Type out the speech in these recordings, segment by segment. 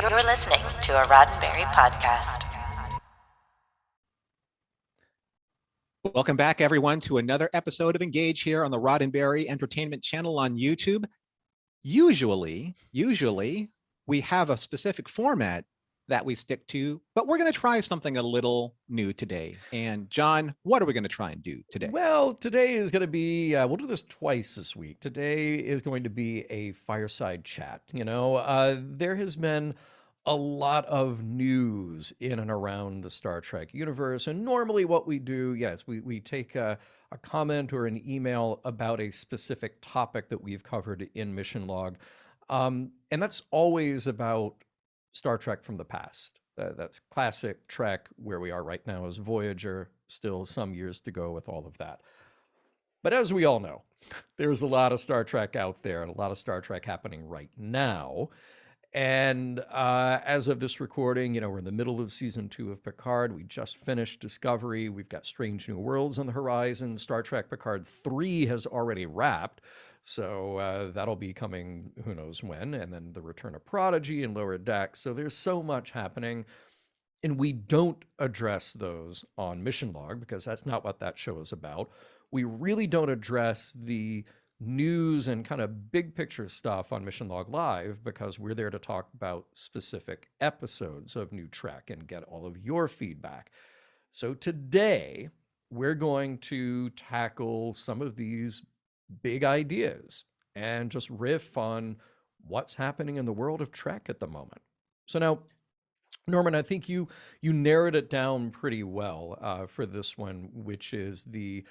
You're listening to a Roddenberry podcast. Welcome back, everyone, to another episode of Engage here on the Roddenberry Entertainment Channel on YouTube. Usually, we have a specific format that we stick to, but we're going to try something a little new today. And John, what are we going to try and do today? Well, today is going to be, we'll do this twice this week. Today is going to be a fireside chat. There has been a lot of news in and around the Star Trek universe. And normally what we do, yes, we take a comment or an email about a specific topic that we've covered in Mission Log. And that's always about Star Trek from the past. That's classic Trek. Where we are right now is Voyager, still some years to go with all of that. But as we all know, there's a lot of Star Trek out there and a lot of Star Trek happening right now. And as of this recording, we're in the middle of season 2 of Picard. We just finished Discovery. We've got Strange New Worlds on the horizon. Star Trek Picard 3 has already wrapped. So that'll be coming who knows when. And then the return of Prodigy and Lower Decks. So there's so much happening. And we don't address those on Mission Log because that's not what that show is about. We really don't address the news and kind of big picture stuff on Mission Log Live because we're there to talk about specific episodes of New Trek and get all of your feedback. So today we're going to tackle some of these big ideas and just riff on what's happening in the world of Trek at the moment. So now, Norman, I think you narrowed it down pretty well for this one, which is the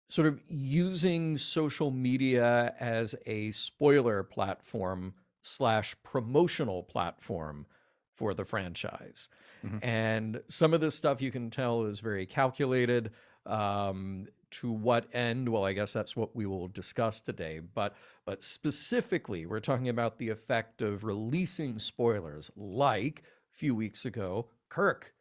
sort of using social media as a spoiler platform / promotional platform for the franchise. Mm-hmm. And some of this stuff you can tell is very calculated. To what end? Well, I guess that's what we will discuss today. But specifically, we're talking about the effect of releasing spoilers, like a few weeks ago, Kirk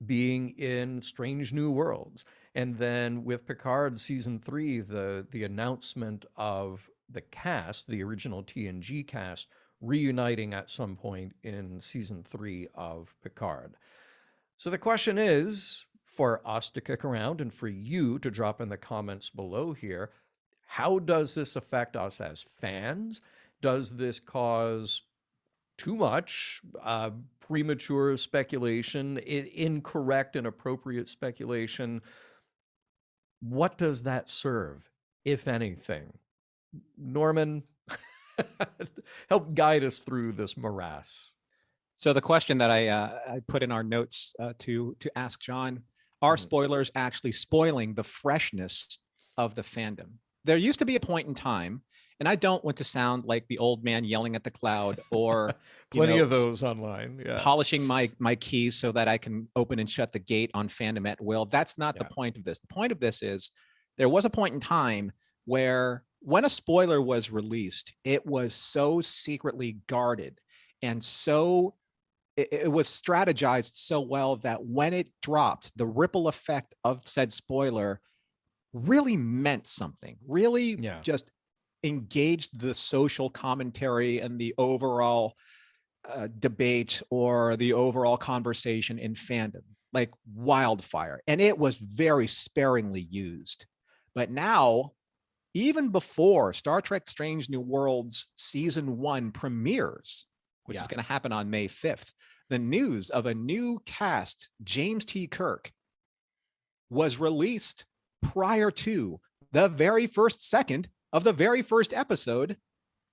being in Strange New Worlds. And then with Picard season 3, the announcement of the cast, the original TNG cast, reuniting at some point in season 3 of Picard. So the question is, for us to kick around and for you to drop in the comments below here, how does this affect us as fans? Does this cause too much premature speculation, incorrect and appropriate speculation? What does that serve, if anything? Norman, help guide us through this morass. So the question that I put in our notes to ask John, are spoilers actually spoiling the freshness of the fandom? There used to be a point in time, and I don't want to sound like the old man yelling at the cloud or plenty of those online, polishing my keys so that I can open and shut the gate on fandom at will. That's not the point of this. The point of this is there was a point in time where when a spoiler was released, it was so secretly guarded and so it was strategized so well that when it dropped, the ripple effect of said spoiler really meant something, really just engaged the social commentary and the overall debate or the overall conversation in fandom like wildfire. And it was very sparingly used. But now, even before Star Trek Strange New Worlds season 1 premieres, which is going to happen on May 5th, the news of a new cast, James T. Kirk, was released prior to the very first second of the very first episode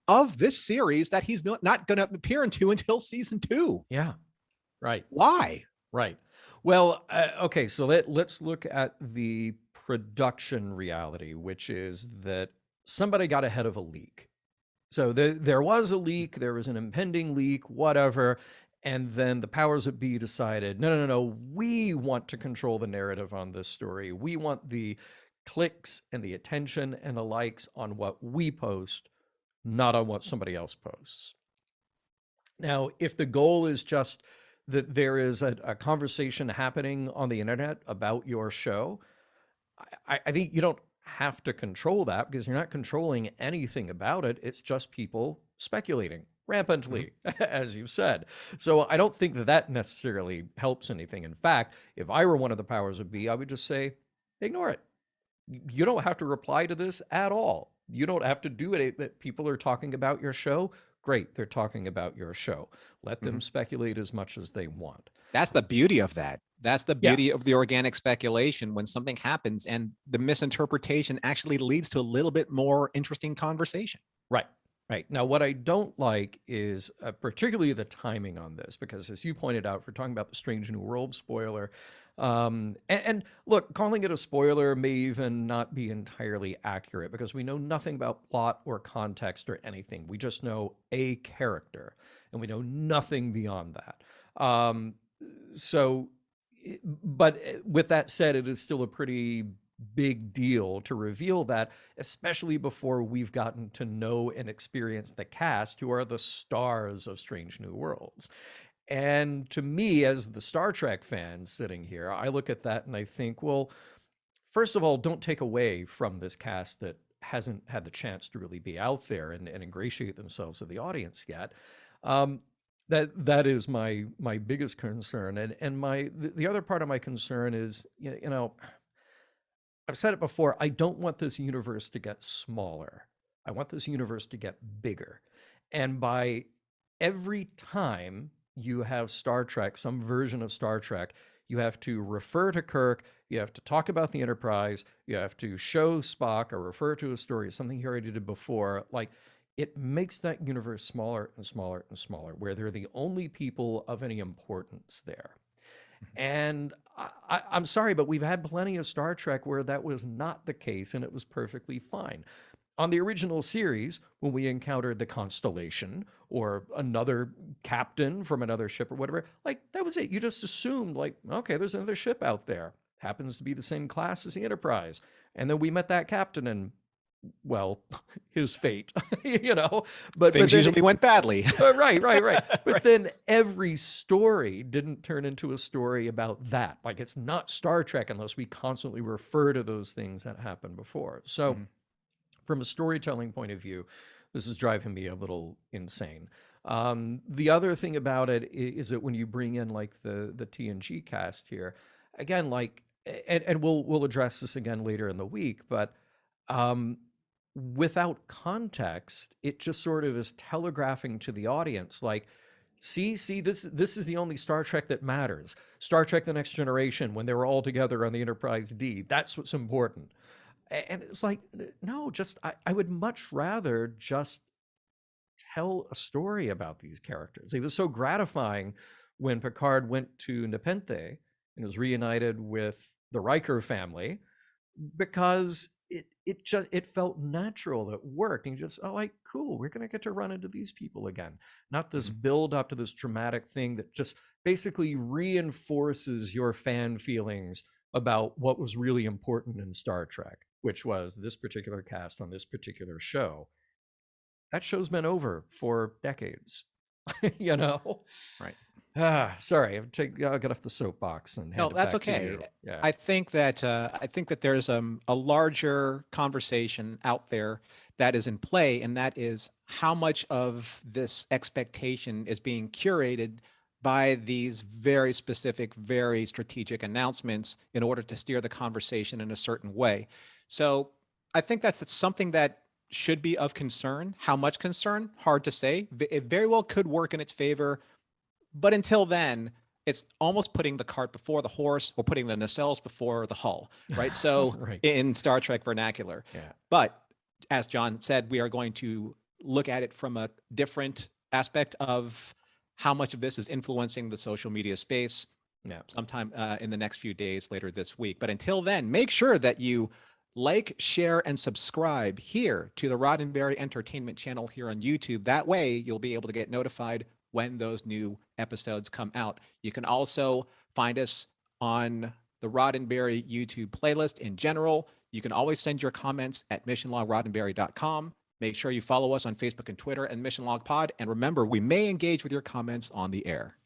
of this series that he's not going to appear into until season 2. Yeah, right. Why? Right. Well, okay, so let's look at the production reality, which is that somebody got ahead of a leak. So there was a leak, there was an impending leak, whatever, and then the powers that be decided, no, we want to control the narrative on this story. We want the clicks and the attention and the likes on what we post, not on what somebody else posts. Now, if the goal is just that there is a conversation happening on the internet about your show, I think you don't have to control that because you're not controlling anything about it. It's just people speculating rampantly, as you've said. So I don't think that that necessarily helps anything. In fact, if I were one of the powers that be, I would just say, ignore it. You don't have to reply to this at all. You don't have to do it. That people are talking about your show. Great, they're talking about your show. Let them speculate as much as they want. That's the beauty of that. That's the Yeah. beauty of the organic speculation, when something happens and the misinterpretation actually leads to a little bit more interesting conversation. Right. Right. Now, what I don't like is particularly the timing on this, because as you pointed out, we're talking about the Strange New World spoiler. And look, calling it a spoiler may even not be entirely accurate, because we know nothing about plot or context or anything. We just know a character, and we know nothing beyond that. But with that said, it is still a pretty big deal to reveal that, especially before we've gotten to know and experience the cast, who are the stars of Strange New Worlds. And to me, as the Star Trek fan sitting here, I look at that and I think, well, first of all, don't take away from this cast that hasn't had the chance to really be out there and ingratiate themselves to the audience yet. That is my biggest concern. And the other part of my concern is, you know, I've said it before, I don't want this universe to get smaller. I want this universe to get bigger. And by every time you have Star Trek, some version of Star Trek, you have to refer to Kirk, you have to talk about the Enterprise, you have to show Spock or refer to a story, something he already did before. Like, it makes that universe smaller and smaller and smaller, where they're the only people of any importance there. And I'm sorry, but we've had plenty of Star Trek where that was not the case, and it was perfectly fine. On the original series, when we encountered the Constellation or another captain from another ship or whatever, like, that was it. You just assumed, like, okay, there's another ship out there. Happens to be the same class as the Enterprise. And then we met that captain, and, well, his fate, you know. But things usually went badly. Right. But then every story didn't turn into a story about that. Like, it's not Star Trek unless we constantly refer to those things that happened before. So from a storytelling point of view, this is driving me a little insane. The other thing about it is that when you bring in, like, the TNG cast here, again, like, and we'll address this again later in the week, but without context, it just sort of is telegraphing to the audience, like, see, this is the only Star Trek that matters. Star Trek The Next Generation, when they were all together on the Enterprise D, that's what's important. And it's like, no, just I would much rather just tell a story about these characters. It was so gratifying when Picard went to Nepenthe and was reunited with the Riker family, because it felt natural, it worked, and you just, oh, like, cool, we're gonna get to run into these people again. Not this build up to this dramatic thing that just basically reinforces your fan feelings about what was really important in Star Trek, which was this particular cast on this particular show. That show's been over for decades, you know? Right. Sorry, I'll get off the soapbox and hand No, it that's back to okay. you. Yeah. I think that there's a larger conversation out there that is in play, and that is how much of this expectation is being curated by these very specific, very strategic announcements in order to steer the conversation in a certain way. So I think that's something that should be of concern. How much concern? Hard to say. It very well could work in its favor. But until then, it's almost putting the cart before the horse, or putting the nacelles before the hull, right? So Right. in Star Trek vernacular. Yeah. But as John said, we are going to look at it from a different aspect of how much of this is influencing the social media space sometime in the next few days later this week. But until then, make sure that you like, share, and subscribe here to the Roddenberry Entertainment channel here on YouTube. That way, you'll be able to get notified when those new episodes come out. You can also find us on the Roddenberry YouTube playlist in general. You can always send your comments at missionlogroddenberry.com. Make sure you follow us on Facebook and Twitter and Mission Log Pod. And remember, we may engage with your comments on the air.